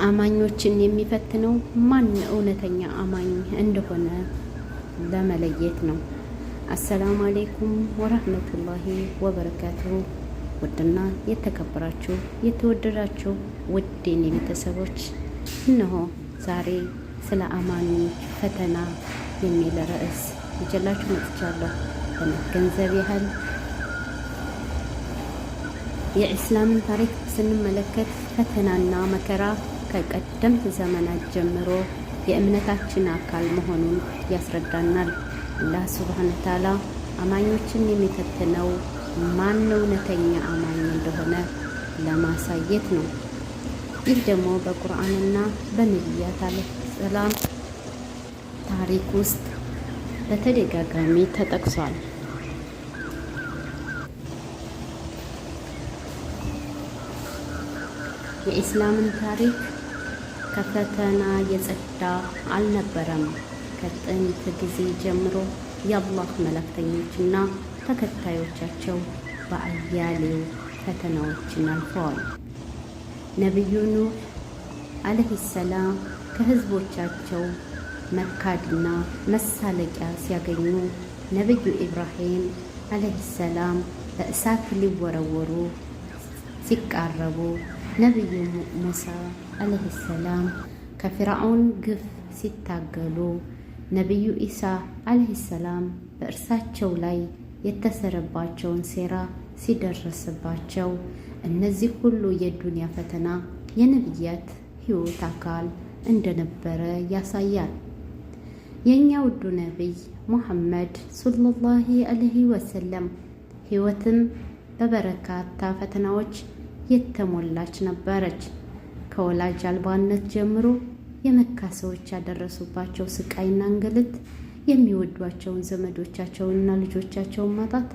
አማኞችን የሚፈትነው ማን እውነተኛ አማኝ እንደሆነ ለመለየት ነው። አሰላሙ አሌይኩም ወረህመቱላሂ ወበረካቱሁ። ውድና የተከበራችሁ የተወደዳችሁ ውድ የኔ ቤተሰቦች እነሆ ዛሬ ስለ አማኞች ፈተና የሚል ርዕስ ይዤላችሁ መጥቻለሁ። ለመገንዘብ ያህል የኢስላምን ታሪክ ስንመለከት ፈተናና መከራ ከቀደምት ዘመናት ጀምሮ የእምነታችን አካል መሆኑን ያስረዳናል። አላህ ሱብሓነሁ ወተዓላ አማኞችን የሚፈትነው ማን እውነተኛ አማኝ እንደሆነ ለማሳየት ነው። ይህ ደግሞ በቁርአንና በነቢያት ዓለይሂ ሰላም ታሪክ ውስጥ በተደጋጋሚ ተጠቅሷል። የኢስላምን ታሪክ ከፈተና የጸዳ አልነበረም። ከጥንት ጊዜ ጀምሮ የአላህ መላእክተኞችና ተከታዮቻቸው በአያሌው ፈተናዎችን አልፈዋል። ነቢዩ ኑህ ዓለይሂ ሰላም ከህዝቦቻቸው መካድና መሳለቂያ ሲያገኙ፣ ነቢዩ ኢብራሂም ዓለይሂ ሰላም በእሳት ሊወረወሩ ሲቃረቡ፣ ነቢዩ ሙሳ ዓለይሂ ሰላም ከፊርዓውን ግፍ ሲታገሉ፣ ነቢዩ ኢሳ ዓለይሂ ሰላም በእርሳቸው ላይ የተሰረባቸውን ሴራ ሲደርስባቸው፣ እነዚህ ሁሉ የዱንያ ፈተና የነቢያት ህይወት አካል እንደነበረ ያሳያል። የእኛ ውዱ ነቢይ ሙሐመድ ሰለላሁ ዐለይሂ ወሰለም ህይወትም በበርካታ ፈተናዎች የተሞላች ነበረች። ከወላጅ አልባነት ጀምሮ የመካ ሰዎች ያደረሱባቸው ስቃይና እንግልት፣ የሚወዷቸውን ዘመዶቻቸውንና ልጆቻቸውን ማጣት፣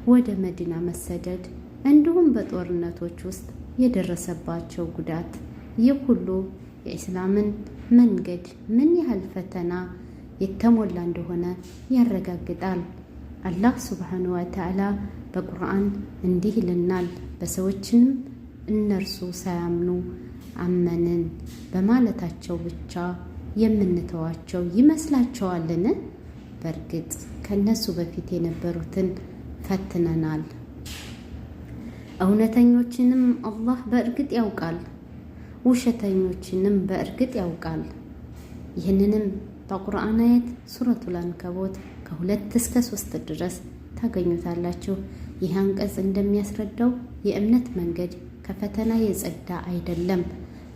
ወደ መዲና መሰደድ፣ እንዲሁም በጦርነቶች ውስጥ የደረሰባቸው ጉዳት፣ ይህ ሁሉ የኢስላምን መንገድ ምን ያህል ፈተና የተሞላ እንደሆነ ያረጋግጣል። አላህ ሱብሓነሁ ወተዓላ በቁርአን እንዲህ ይልናል፣ በሰዎችንም እነርሱ ሳያምኑ አመንን በማለታቸው ብቻ የምንተዋቸው ይመስላቸዋልን? በእርግጥ ከነሱ በፊት የነበሩትን ፈትነናል። እውነተኞችንም አላህ በእርግጥ ያውቃል፣ ውሸተኞችንም በእርግጥ ያውቃል። ይህንንም በቁርአን አያት ሱረቱል አንከቡት ከ2 እስከ 3 ድረስ ታገኙታላችሁ። ይህ አንቀጽ እንደሚያስረዳው የእምነት መንገድ ከፈተና የጸዳ አይደለም።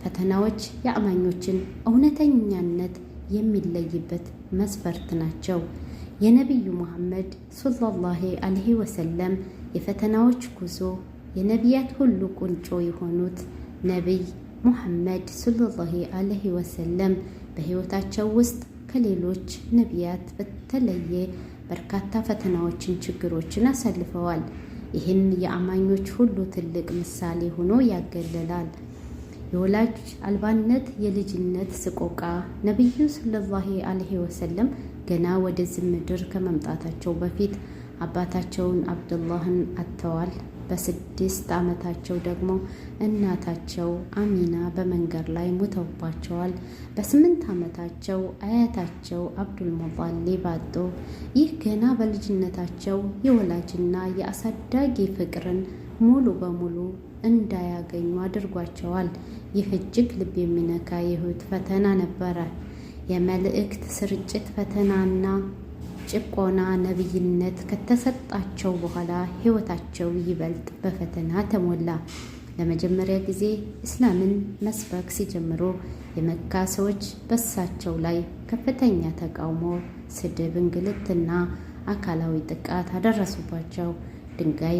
ፈተናዎች የአማኞችን እውነተኛነት የሚለይበት መስፈርት ናቸው። የነቢዩ ሙሐመድ ሰለላሁ ዐለይሂ ወሰለም የፈተናዎች ጉዞ የነቢያት ሁሉ ቁንጮ የሆኑት ነቢይ ሙሐመድ ሰለላሁ ዐለይሂ ወሰለም በሕይወታቸው ውስጥ ከሌሎች ነቢያት በተለየ በርካታ ፈተናዎችን፣ ችግሮችን አሳልፈዋል። ይህም የአማኞች ሁሉ ትልቅ ምሳሌ ሆኖ ያገለላል። የወላጅ አልባነት፣ የልጅነት ስቆቃ። ነቢዩ ሰለላሁ ዐለይሂ ወሰለም ገና ወደዚህ ምድር ከመምጣታቸው በፊት አባታቸውን አብዱላህን አጥተዋል። በ6 ዓመታቸው ደግሞ እናታቸው አሚና በመንገድ ላይ ሞተውባቸዋል። በ8 ዓመታቸው አያታቸው አብዱል ሙጠሊብ አጡ። ይህ ገና በልጅነታቸው የወላጅና የአሳዳጊ ፍቅርን ሙሉ በሙሉ እንዳያገኙ አድርጓቸዋል። ይህ እጅግ ልብ የሚነካ የህይወት ፈተና ነበረ። የመልእክት ስርጭት ፈተናና ጭቆና። ነቢይነት ከተሰጣቸው በኋላ ህይወታቸው ይበልጥ በፈተና ተሞላ። ለመጀመሪያ ጊዜ እስላምን መስበክ ሲጀምሩ የመካ ሰዎች በሳቸው ላይ ከፍተኛ ተቃውሞ፣ ስድብ፣ እንግልትና አካላዊ ጥቃት አደረሱባቸው። ድንጋይ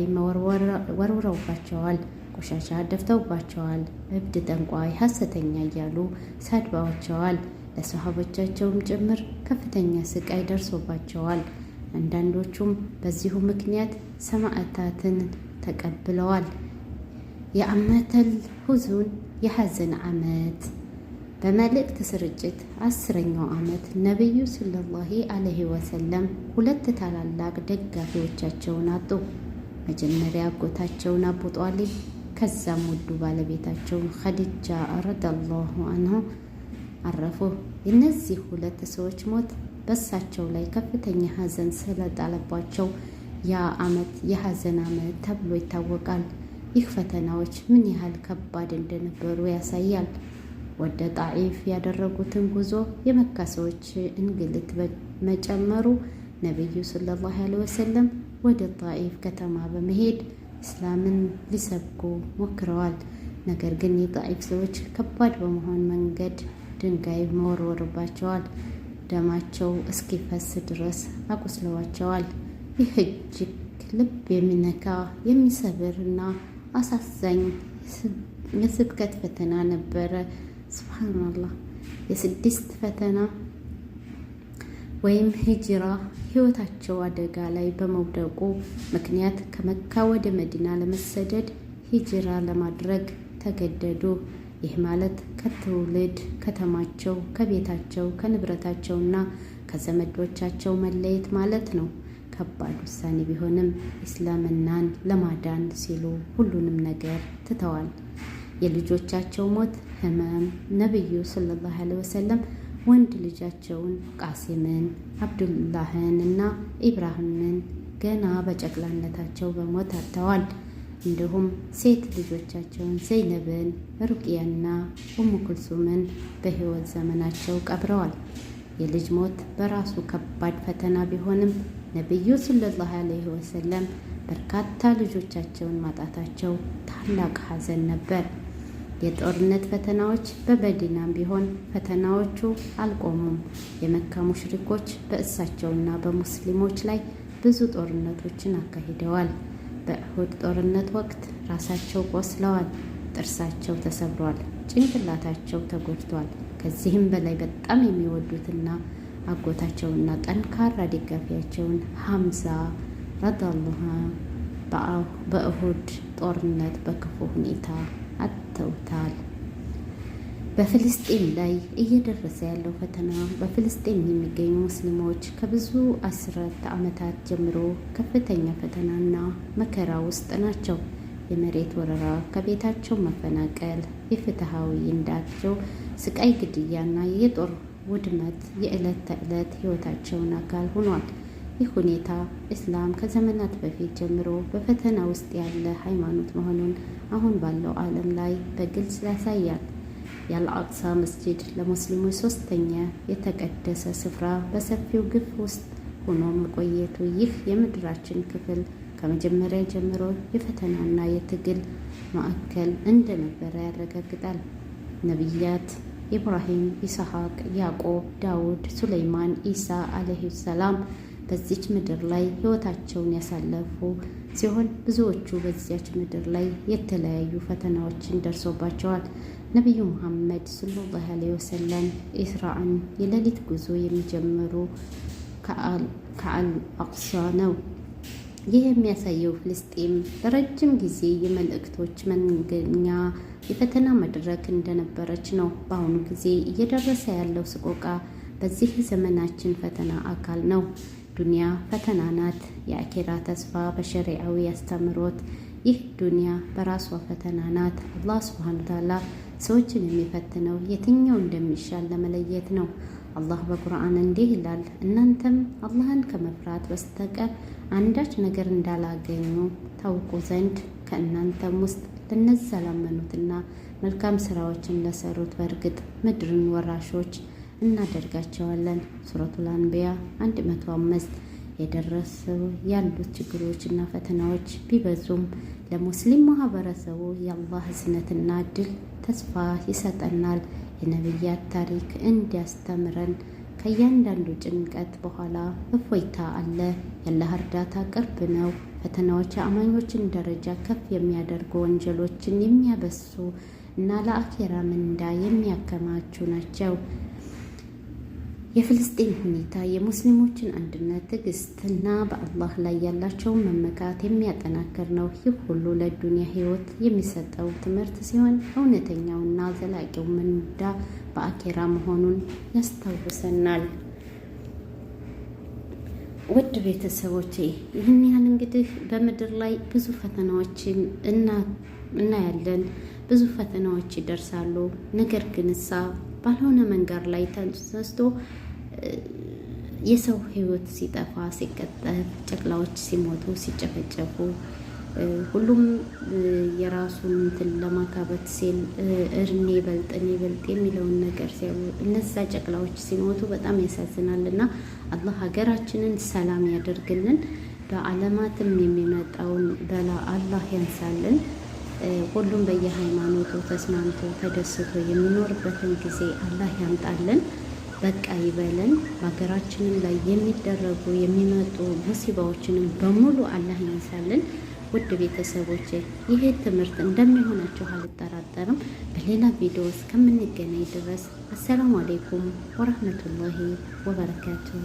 ወርውረውባቸዋል። ቆሻሻ ደፍተውባቸዋል። እብድ፣ ጠንቋይ፣ ሐሰተኛ እያሉ ሰድበዋቸዋል። ለሰሃቦቻቸውም ጭምር ከፍተኛ ስቃይ ደርሶባቸዋል። አንዳንዶቹም በዚሁ ምክንያት ሰማዕታትን ተቀብለዋል። የአመተል ሁዙን የሐዘን ዓመት። በመልእክት ስርጭት 10ኛው ዓመት ነቢዩ ሰለላሁ ዐለይሂ ወሰለም 2 ታላላቅ ደጋፊዎቻቸውን አጡ። መጀመሪያ አጎታቸውን አቡ ጧሊብ፣ ከዛም ውዱ ባለቤታቸው ኸዲጃ ረዲየላሁ አንሁ አረፉ። የእነዚህ ሁለት ሰዎች ሞት በእሳቸው ላይ ከፍተኛ ሐዘን ስለጣለባቸው ያ ዓመት የሐዘን ዓመት ተብሎ ይታወቃል። ይህ ፈተናዎች ምን ያህል ከባድ እንደነበሩ ያሳያል። ወደ ጣኢፍ ያደረጉትን ጉዞ የመካ ሰዎች እንግልት መጨመሩ ነቢዩ ሰለላሁ ዐለይሂ ወሰለም ወደ ጣኢፍ ከተማ በመሄድ እስላምን ሊሰብኩ ሞክረዋል። ነገር ግን የጣኢፍ ሰዎች ከባድ በመሆን መንገድ ድንጋይ መወርወርባቸዋል። ደማቸው እስኪፈስ ድረስ አቁስለዋቸዋል። ይህ እጅግ ልብ የሚነካ የሚሰብር እና አሳዛኝ የስብከት ፈተና ነበረ። ሱብሃንአላህ። የስድስት ፈተና ወይም ሂጅራ ህይወታቸው አደጋ ላይ በመውደቁ ምክንያት ከመካ ወደ መዲና ለመሰደድ ሂጅራ ለማድረግ ተገደዱ። ይህ ማለት ከትውልድ ከተማቸው፣ ከቤታቸው፣ ከንብረታቸውና ከዘመዶቻቸው መለየት ማለት ነው። ከባድ ውሳኔ ቢሆንም እስልምናን ለማዳን ሲሉ ሁሉንም ነገር ትተዋል። የልጆቻቸው ሞት ህመም ነቢዩ ሰለላሁ ዐለይሂ ወሰለም ወንድ ልጃቸውን ቃሲምን፣ አብዱላህን እና ኢብራሂምን ገና በጨቅላነታቸው በሞት አጥተዋል። እንዲሁም ሴት ልጆቻቸውን ዘይነብን፣ ሩቅያና ኡሙ ኩልሱምን በህይወት ዘመናቸው ቀብረዋል። የልጅ ሞት በራሱ ከባድ ፈተና ቢሆንም ነቢዩ ሰለላሁ ዐለይሂ ወሰለም በርካታ ልጆቻቸውን ማጣታቸው ታላቅ ሐዘን ነበር። የጦርነት ፈተናዎች በመዲናም ቢሆን ፈተናዎቹ አልቆሙም። የመካ ሙሽሪኮች በእሳቸውና በሙስሊሞች ላይ ብዙ ጦርነቶችን አካሂደዋል። በኡሁድ ጦርነት ወቅት ራሳቸው ቆስለዋል፣ ጥርሳቸው ተሰብሯል፣ ጭንቅላታቸው ተጎድቷል። ከዚህም በላይ በጣም የሚወዱትና አጎታቸውና ጠንካራ ደጋፊያቸውን ሐምዛ ረዲየላሁ በኡሁድ ጦርነት በክፉ ሁኔታ አጥተውታል። በፍልስጤም ላይ እየደረሰ ያለው ፈተና በፍልስጤም የሚገኙ ሙስሊሞች ከብዙ አስርተ ዓመታት ጀምሮ ከፍተኛ ፈተናና መከራ ውስጥ ናቸው። የመሬት ወረራ፣ ከቤታቸው መፈናቀል፣ የፍትሐዊነታቸው ስቃይ፣ ግድያና የጦር ውድመት የዕለት ተዕለት ሕይወታቸውን አካል ሆኗል። ይህ ሁኔታ እስላም ከዘመናት በፊት ጀምሮ በፈተና ውስጥ ያለ ሃይማኖት መሆኑን አሁን ባለው ዓለም ላይ በግልጽ ያሳያል። የአልአቅሳ መስጂድ ለሙስሊሞች ሶስተኛ የተቀደሰ ስፍራ በሰፊው ግፍ ውስጥ ሆኖ መቆየቱ ይህ የምድራችን ክፍል ከመጀመሪያ ጀምሮ የፈተናና የትግል ማዕከል እንደነበረ ያረጋግጣል። ነቢያት ኢብራሂም፣ ኢስሐቅ፣ ያዕቆብ፣ ዳውድ፣ ሱለይማን፣ ኢሳ አለይሂ ሰላም በዚች ምድር ላይ ሕይወታቸውን ያሳለፉ ሲሆን ብዙዎቹ በዚያች ምድር ላይ የተለያዩ ፈተናዎችን ደርሶባቸዋል። ነቢዩ ሙሐመድ ሰለላሁ ዐለይሂ ወሰለም ኢስራእን የሌሊት ጉዞ የሚጀምሩ ከአልአቅሳ ነው። ይህ የሚያሳየው ፍልስጤም ለረጅም ጊዜ የመልእክቶች መንገኛ የፈተና መድረክ እንደነበረች ነው። በአሁኑ ጊዜ እየደረሰ ያለው ሰቆቃ በዚህ ዘመናችን ፈተና አካል ነው። ዱንያ ፈተና ናት። የአኼራ ተስፋ በሸሪዓዊ አስተምሮት ይህ ዱንያ በራሷ ፈተና ናት። አላህ ሱብሓነሁ ወተዓላ ሰዎችን የሚፈትነው የትኛው እንደሚሻል ለመለየት ነው። አላህ በቁርአን እንዲህ ይላል፣ እናንተም አላህን ከመፍራት በስተቀር አንዳች ነገር እንዳላገኙ ታውቁ ዘንድ ከእናንተም ውስጥ ለነዚያ ላመኑትና መልካም ስራዎችን ለሰሩት በእርግጥ ምድርን ወራሾች እናደርጋቸዋለን። ሱረቱል አንቢያ 105 የደረሱ ያሉት ችግሮችና ፈተናዎች ቢበዙም ለሙስሊም ማህበረሰቡ የአላህ እዝነትና ድል ተስፋ ይሰጠናል። የነቢያት ታሪክ እንዲያስተምረን ከእያንዳንዱ ጭንቀት በኋላ እፎይታ አለ። የአላህ እርዳታ ቅርብ ነው። ፈተናዎች የአማኞችን ደረጃ ከፍ የሚያደርጉ ወንጀሎችን የሚያበሱ እና ለአኼራ ምንዳ የሚያከማቹ ናቸው። የፍልስጤም ሁኔታ የሙስሊሞችን አንድነት፣ ትዕግስትና በአላህ ላይ ያላቸውን መመካት የሚያጠናክር ነው። ይህ ሁሉ ለዱንያ ህይወት የሚሰጠው ትምህርት ሲሆን እውነተኛውና ዘላቂው ምንዳ በአኼራ መሆኑን ያስታውሰናል። ውድ ቤተሰቦቼ ይህን ያህል እንግዲህ በምድር ላይ ብዙ ፈተናዎችን እናያለን። ብዙ ፈተናዎች ይደርሳሉ። ነገር ግን ባልሆነ መንገድ ላይ ተነስቶ የሰው ሕይወት ሲጠፋ፣ ሲቀጠፍ፣ ጨቅላዎች ሲሞቱ፣ ሲጨፈጨፉ ሁሉም የራሱን እንትን ለማካበት ሲል እኔ በልጥ የሚለውን ነገር ሲያዩ እነዛ ጨቅላዎች ሲሞቱ በጣም ያሳዝናል። እና አላህ ሀገራችንን ሰላም ያደርግልን። በዓለማትም የሚመጣውን በላ አላህ ያንሳልን። ሁሉም በየሃይማኖቱ ተስማምቶ ተደስቶ የሚኖርበትን ጊዜ አላህ ያምጣልን። በቃ ይበለን። በሀገራችንም ላይ የሚደረጉ የሚመጡ ሙሲባዎችንም በሙሉ አላህ ያንሳልን። ውድ ቤተሰቦች ይሄ ትምህርት እንደሚሆናችሁ አልጠራጠርም። በሌላ ቪዲዮ እስከምንገናኝ ድረስ አሰላሙ አሌይኩም ወረህመቱላሂ ወበረካቱሁ።